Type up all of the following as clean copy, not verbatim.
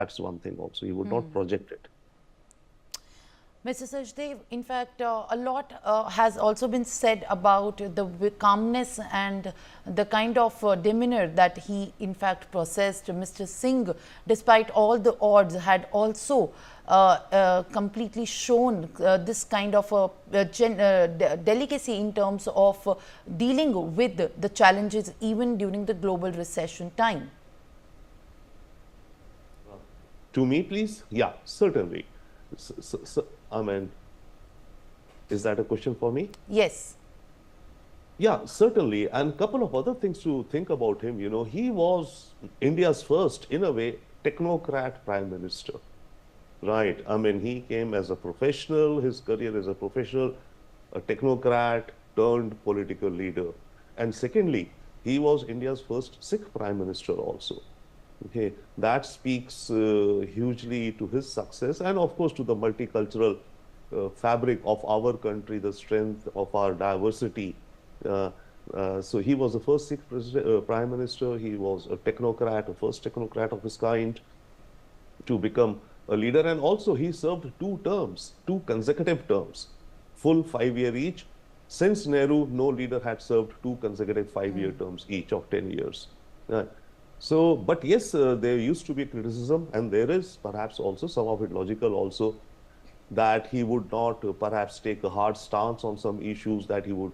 That's one thing also. He would not project it. Mr. Sachdev, in fact, a lot has also been said about the calmness and the kind of demeanor that he, in fact, possessed. Mr. Singh, despite all the odds, had also completely shown this kind of delicacy in terms of dealing with the challenges even during the global recession time. To me, please? Yeah, certainly. I mean, is that a question for me? Yes. Yeah, certainly. And a couple of other things to think about him. He was India's first, in a way, technocrat prime minister. Right. I mean, he came as a professional, his career as a professional, a technocrat turned political leader. And secondly, he was India's first Sikh prime minister also. Okay, that speaks hugely to his success and, of course, to the multicultural fabric of our country, the strength of our diversity. Uh, so he was the first Sikh prime minister. He was a technocrat, a first technocrat of his kind to become a leader. And also, he served 2 terms, 2 consecutive terms, full 5-year each. Since Nehru, no leader had served 2 consecutive 5-year terms each of 10 years. But yes, there used to be criticism, and there is perhaps also some of it logical also, that he would not perhaps take a hard stance on some issues, that he would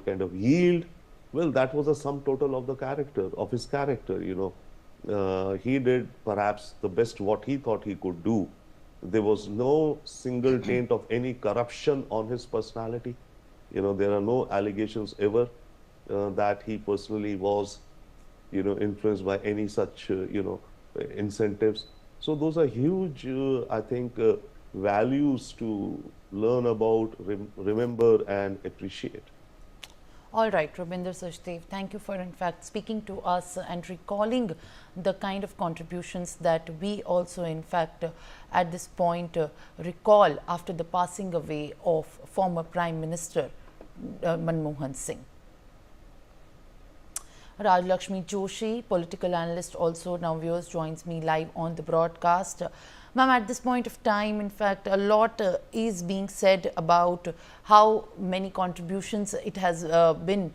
kind of yield. Well, that was a sum total of the character, of his character. He did perhaps the best what he thought he could do. There was no single taint of any corruption on his personality. There are no allegations ever that he personally was influenced by any such, incentives. So those are huge, I think, values to learn about, remember, and appreciate. All right, Rabinder Sachdev, thank you for, in fact, speaking to us and recalling the kind of contributions that we also, in fact, at this point recall after the passing away of former Prime Minister Manmohan Singh. Raj Lakshmi Joshi, political analyst, also now viewers, joins me live on the broadcast. Ma'am, at this point of time, in fact, a lot is being said about how many contributions it has been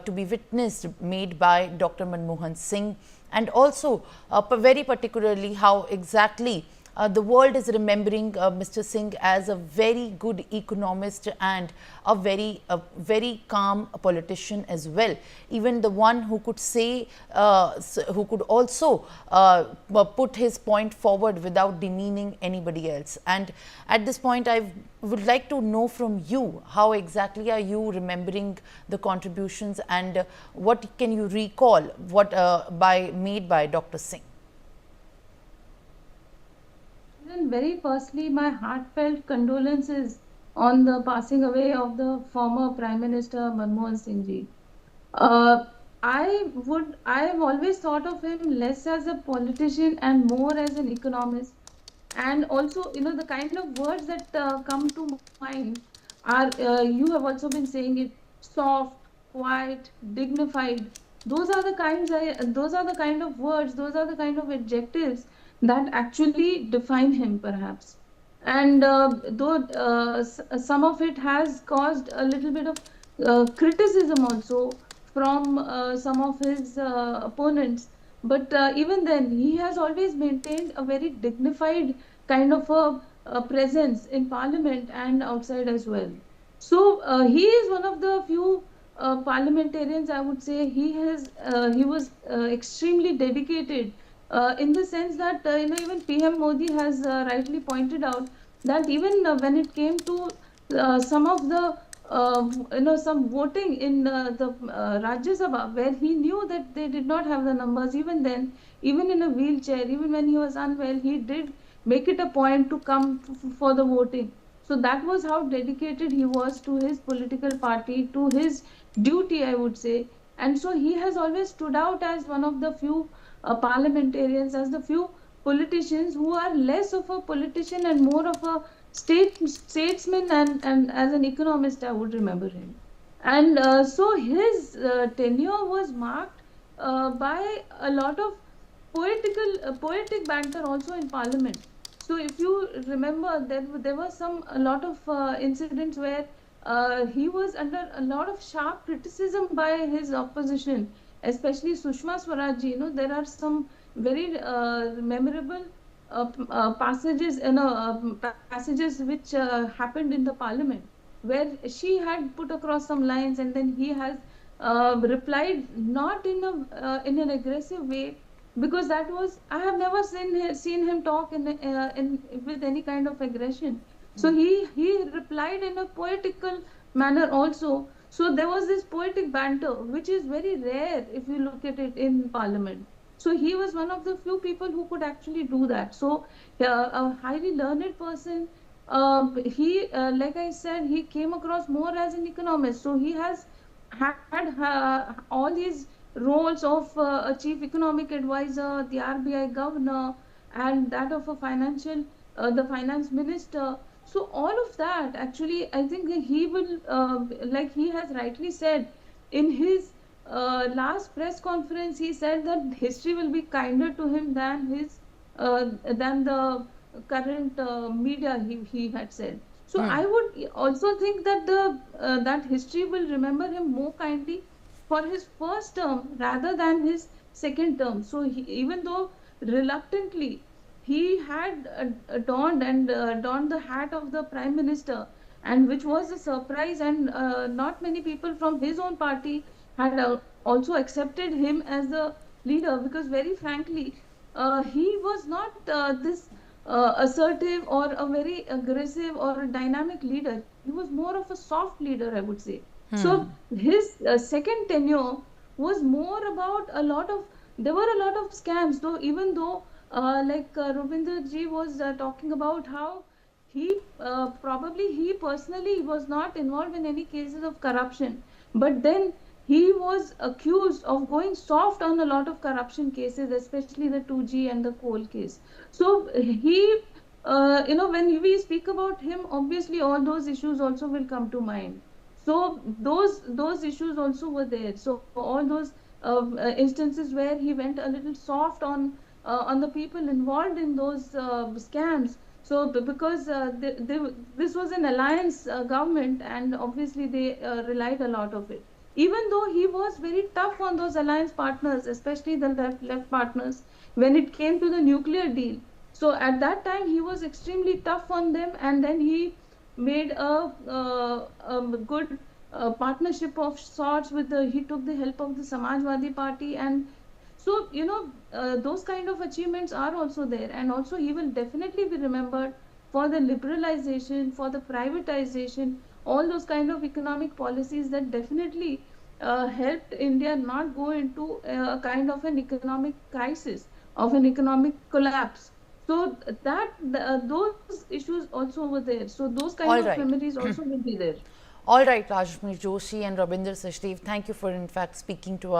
to be witnessed made by Dr. Manmohan Singh, and also very particularly how exactly the world is remembering Mr. Singh as a very good economist and a very calm politician as well. Even the one who could say, who could also put his point forward without demeaning anybody else. And at this point, I would like to know from you, how exactly are you remembering the contributions, and what can you recall what made by Dr. Singh? Then very firstly, my heartfelt condolences on the passing away of the former Prime Minister Manmohan Singh ji. I have always thought of him less as a politician and more as an economist. And also, the kind of words that come to mind are, you have also been saying it, soft, quiet, dignified. Those are the kind of words, those are the kind of adjectives that actually define him, perhaps. And though some of it has caused a little bit of criticism also from some of his opponents, but even then, he has always maintained a very dignified kind of a presence in parliament and outside as well. So he is one of the few parliamentarians, I would say. He was extremely dedicated in the sense that even PM Modi has rightly pointed out that even when it came to some of the some voting in the Rajya Sabha, where he knew that they did not have the numbers, even then, even in a wheelchair, even when he was unwell, he did make it a point to come for the voting. So that was how dedicated he was to his political party, to his duty, I would say. And so he has always stood out as one of the few parliamentarians, as the few politicians who are less of a politician and more of a statesman, and as an economist, I would remember him. And so his tenure was marked by a lot of poetic banter also in parliament. So if you remember, there was a lot of incidents where he was under a lot of sharp criticism by his opposition, especially Sushma Swaraj ji. There are some very memorable passages, passages which happened in the parliament, where she had put across some lines, and then he has replied not in an aggressive way, because that was, I have never seen him talk in with any kind of aggression. So he replied in a poetical manner also. So there was this poetic banter, which is very rare if you look at it in parliament. So he was one of the few people who could actually do that. So a highly learned person. Like I said, he came across more as an economist. So he has had all these roles of a chief economic advisor, the RBI governor, and that of the finance minister. So all of that, actually, I think he will, like he has rightly said in his last press conference, he said that history will be kinder to him than the current media. He had said. So I would also think that that history will remember him more kindly for his first term rather than his second term. So even though reluctantly he had donned the hat of the prime minister, and which was a surprise, and not many people from his own party had also accepted him as the leader, because very frankly, he was not this assertive or a very aggressive or a dynamic leader. He was more of a soft leader, I would say. So his second tenure was more about there were a lot of scams, though, even though Ravinder ji was talking about how he personally was not involved in any cases of corruption, but then he was accused of going soft on a lot of corruption cases, especially the 2G and the coal case. So when we speak about him, obviously all those issues also will come to mind. So those issues also were there. So all those instances where he went a little soft on the people involved in those scams. So because this was an alliance government, and obviously they relied a lot of it. Even though he was very tough on those alliance partners, especially the left partners, when it came to the nuclear deal. So at that time he was extremely tough on them, and then he made a good partnership of sorts with he took the help of the Samajwadi Party, and so those kind of achievements are also there, and also he will definitely be remembered for the liberalization, for the privatization, all those kind of economic policies that definitely helped India not go into a kind of an economic crisis, of an economic collapse. So those issues also were there. So those kind All of right. memories also will be there. All right, Rajashri Joshi and Rabinder Sachdev, thank you for in fact speaking to us.